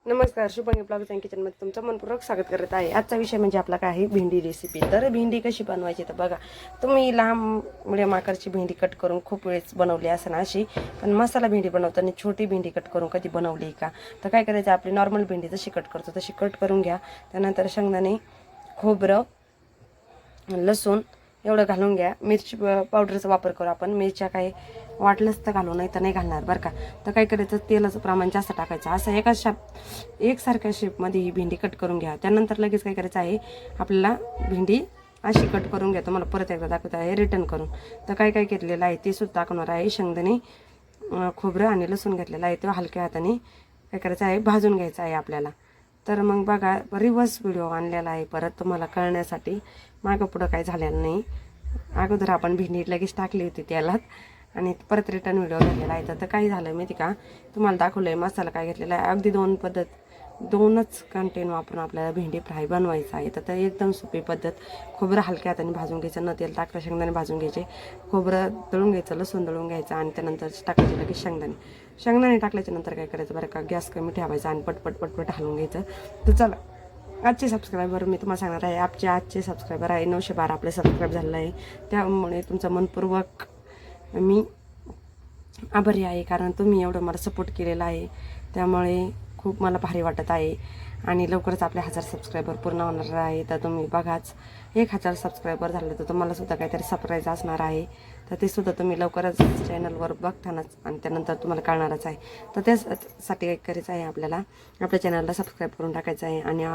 नमस्कार, Shubhangi blogs and किचनमध्ये तुमचं मनपूर्वक स्वागत करत आहे. आजचा विषय म्हणजे आपला काय आहे, भेंडी रेसिपी. तर भेंडी कशी बनवायची तर बघा, तुम्ही लहान मिडियम आकारची भेंडी कट करून खूप वेळेस बनवली असं ना अशी, पण मसाला भेंडी बनवताना छोटी भेंडी कट करून कधी बनवली का? तर काय करायचं, आपली नॉर्मल भेंडी जशी कट करतो तशी कट करून घ्या. त्यानंतर शेंगदाणे, खोबरं, लसूण एवढं घालून घ्या. मिरची पावडरचा वापर करू आपण. मिरच्या काय वाटलंच तर घालू, नाही तर नाही घालणार बरं का. तर काय करायचं, तेलाचं प्रमाण जास्त टाकायचं. असं एकसारख्या शेपमध्ये ही भेंडी कट करून घ्या. त्यानंतर लगेच काय करायचं आहे, आपल्याला भेंडी अशी कट करून घ्या. तुम्हाला परत एकदा दाखवत आहे रिटर्न करून. तर काय काय घेतलेलं आहे ते सुद्धा दाखवणार आहे. शेंगदाणे, खोबरं आणि लसूण घेतलेलं आहे. ते हलक्या हाताने काय करायचं आहे, भाजून घ्यायचं आहे आपल्याला. तर मग बघा, रिव्हर्स व्हिडिओ आणलेला आहे परत तुम्हाला कळण्यासाठी. मागं पुढं काय झालेलं नाही. अगोदर आपण भेंडी लगेच टाकली होती तेलात आणि परत रिटर्न व्हिडिओ घेतलेला आहे. तर काय झालं माहिती का, तुम्हाला दाखवलं आहे मसाला काय घेतलेला आहे. अगदी दोनच कंटेन वापरून आपल्याला भेंडी फ्राय बनवायचं आहे. तर एकदम सोपी पद्धत. खोबरं हलक्या हाताने भाजून घ्यायचं, न तेल टाकता शेंगदाणे भाजून घ्यायचे. खोबरं दळून घ्यायचं, लसूण दळून घ्यायचं आणि त्यानंतर टाकायचे लगेच शेंगदाणे टाकल्याच्या नंतर काय करायचं बरं का, गॅस कमी ठेवायचा आणि पटपट हलवून घ्यायचं. तर चला, आजचे सबस्क्रायबर मी तुम्हाला सांगणार आहे. आजचे सबस्क्रायबर आहे 912 आपले सबस्क्राईब झालेलं आहे. त्यामुळे तुमचा मनपूर्वक मी आभारी आहे, कारण तुम्ही एवढं मला सपोर्ट केलेला आहे. त्यामुळे खूप मला भारी वाटत आहे. आणि लवकरच आपले 1000 सबस्क्रायबर पूर्ण होणार आहे. तर तुम्ही बघाच, 1000 सबस्क्रायबर झाले तर तुम्हाला सुद्धा काहीतरी सरप्राईज असणार आहे. तर ते सुद्धा तुम्ही लवकरच चॅनलवर बघतानाच आणि त्यानंतर तुम्हाला कळणारच आहे. तर त्यासाठी काय करायचं आहे, आपल्याला आपल्या चॅनलला सबस्क्राईब करून टाकायचं आहे. आणि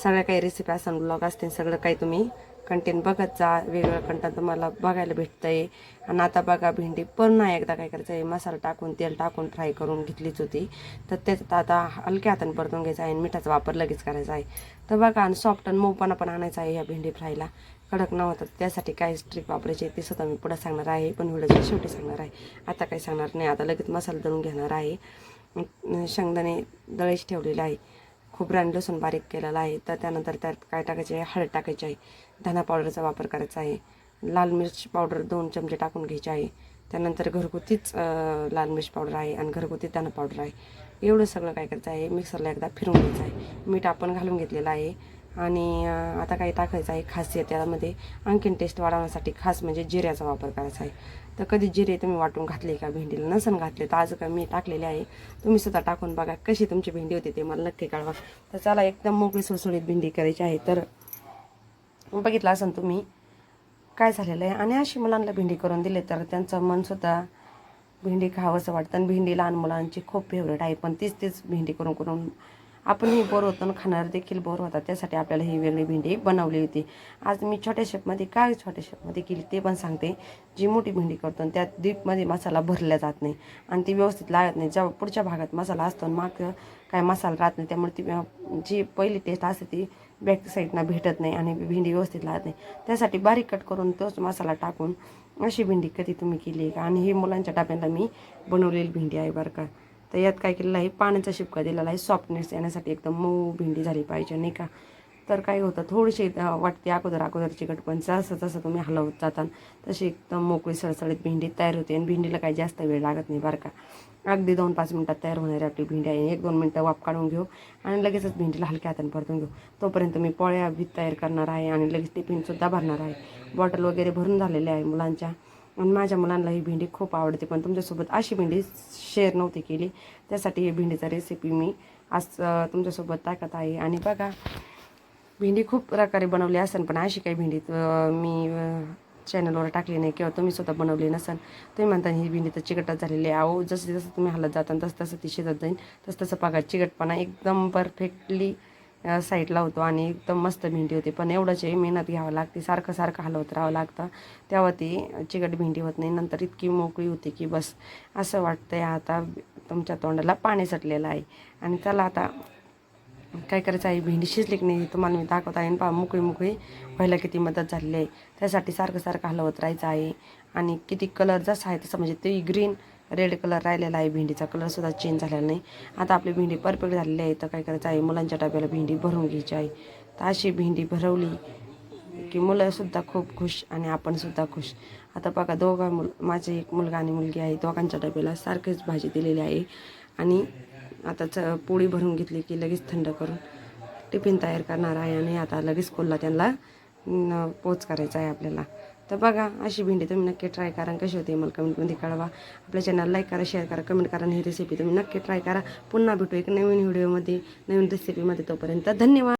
सगळ्या काही रेसिपी असतील, ब्लॉग असतील, सगळं काही तुम्ही कंटेंट बघत जा. वेगवेगळं कंटेंट तुम्हाला बघायला भेटतं आहे. आणि आता बघा, भेंडी पुन्हा एकदा काय करायचं आहे, मसाला टाकून तेल टाकून फ्राय करून घेतलीच होती. तर त्याच्यात आता हलक्या हाताने परतून घ्यायचं आहे आणि मिठाचा वापर लगेच करायचा आहे. तर बघा, आणि सॉफ्ट आणि मऊपणा पण आणायचा आहे ह्या भेंडी फ्रायला. कडक न होतात त्यासाठी काय ट्रिक वापरायची ते सुद्धा मी पुढे सांगणार आहे, पण व्हिडिओच्या शेवटी सांगणार आहे. आता काही सांगणार नाही. आता लगेच मसाला दळून घेणार आहे. शेंगदाणे दळायची ठेवलेले आहे, खोबरं आणि लसूण बारीक केलेला आहे. तर त्यानंतर त्यात काय टाकायचे आहे, हळद टाकायची आहे, धना पावडरचा वापर करायचा आहे, लाल मिरच पावडर 2 चमचे टाकून घ्यायचे आहे. त्यानंतर घरगुतीच लाल मिरच पावडर आहे आणि घरगुती धना पावडर आहे. एवढं सगळं काय करायचं आहे, मिक्सरला एकदा फिरवून घ्यायचं आहे. मीठ आपण घालून घेतलेलं आहे. आणि आता काही टाकायचं आहे खासियत त्यामध्ये, आणखीन टेस्ट वाढवण्यासाठी खास म्हणजे जिऱ्याचा वापर करायचा आहे. तर कधी जिरे तुम्ही वाटून घातले का भेंडीला? नसन घातले तर आज का मी टाकलेले आहे. तुम्ही सुद्धा टाकून बघा कशी तुमची भेंडी होती ते मला नक्की कळवा. तर चला, एकदम मोकळी सुळसुळीत भेंडी करायची आहे. तर बघितलं असेल तुम्ही काय झालेलं आहे. आणि अशी मुलांना भेंडी करून दिले तर त्यांचं मनसुद्धा भेंडी खावंसं वाटतं. आणि भेंडी लहान मुलांची खूप फेवरेट आहे. पण तीच भेंडी करून करून आपणही बोर होतो आणि खाणार देखील बोर होतात. त्यासाठी आपल्याला ही वेगळी भेंडी बनवली होती. आज मी छोट्या शेपमध्ये केली ते पण सांगते. जी मोठी भेंडी करतो आणि त्यात डीपमध्ये मसाला भरला जात नाही आणि ती व्यवस्थित लागत नाही. जेव्हा पुढच्या भागात मसाला असतो आणि माग काय मसाला राहत नाही, त्यामुळे ती जी पहिली टेस्ट असते ती बॅक साईडना भेटत नाही आणि भेंडी व्यवस्थित लागत नाही. त्यासाठी बारीक कट करून तोच मसाला टाकून अशी भेंडी कधी तुम्ही केली आहे का? आणि ही मुलांच्या डब्याला मी बनवलेली भेंडी आहे बरं का. तर यात काय केलेलं आहे, पाण्याचा शिपका दिलेला आहे सॉफ्टनेस येण्यासाठी. एकदम मऊ भेंडी झाली पाहिजे नाही का. तर काय होतं, थोडीशी वाटते अगोदरची चिकट, पण जसं तुम्ही हलवत जाता तशी एकदम मोकळी सळसळीत भेंडी तयार होते. आणि भेंडीला काही जास्त वेळ लागत नाही बरं का. अगदी 2-5 मिनटात तयार होणारी आपली भेंडी आहे. 1-2 मिनटं वाफ काढून घेऊ आणि लगेचच भेंडीला हलक्या हाताने परतून घेऊ. तोपर्यंत मी पोळ्या भीत तयार करणार आहे आणि लगेच टिफिनसुद्धा भरणार आहे. बॉटल वगैरे भरून झालेले आहे मुलांच्या. आणि माझ्या मुलांना ही भेंडी खूप आवडते. पण तुमच्यासोबत अशी भेंडी शेअर नव्हती केली, त्यासाठी ही भेंडीचा रेसिपी मी आज तुमच्यासोबत टाकत आहे. आणि बघा, भेंडी खूप प्रकारे बनवली असेल, पण अशी काही भेंडी मी चॅनलवर टाकली नाही किंवा तुम्ही स्वतः बनवली नसेल. तुम्ही म्हणता ही भेंडी तर चिकटच झालेली आहे. अहो, जसं जसं तुम्ही हलत जाता तसं ती शिजत जाईल, तसं बघा चिकटपणा एकदम परफेक्टली साईडला होतो आणि एकदम मस्त भेंडी होते. पण एवढंच आहे, मेहनत घ्यावं लागते, सारखं हलवत राहावं लागतं, तेव्हा ती चिकट भेंडी होत नाही. नंतर इतकी मोकळी होती की बस असं वाटतंय आता तुमच्या तोंडाला पाणी सुटलेलं आहे. आणि चला आता काय करायचं आहे, भेंडी शिजली की नाही तुम्हाला मी दाखवत आहे. पहा, मोकळी व्हायला किती मदत झालेली आहे. त्यासाठी सारखं हलवत राहायचं आहे. आणि किती कलर जसा आहे तसं, म्हणजे ते ग्रीन रेड कलर राहिलेला आहे, भेंडीचा कलरसुद्धा चेंज झालेला नाही. आता आपली भेंडी परफेक्ट झालेली आहे. तर काय करायचं आहे, मुलांच्या डब्याला भेंडी भरून घ्यायची आहे. तर अशी भेंडी भरवली की मुलंसुद्धा खूप खुश आणि आपणसुद्धा खुश. आता बघा, माझे एक मुलगा आणि मुलगी आहे, दोघांच्या डब्याला सारखीच भाजी दिलेली आहे. आणि आताच पोळी भरून घेतली की लगेच थंड करून टिफिन तयार करणार आहे आणि आता लगेच स्कूलला त्यांना पोच करायचा आहे आपल्याला. तर बघा अशी भेंडी तुम्ही नक्की ट्राय करा. कशी होते मला कमेंटमध्ये कळवा. आपल्या चॅनल लाईक करा, शेअर करा, कमेंट करा आणि ही रेसिपी तुम्ही नक्की ट्राय करा. पुन्हा भेटू एक नवीन व्हिडिओमध्ये, नवीन रेसिपीमध्ये. तोपर्यंत धन्यवाद.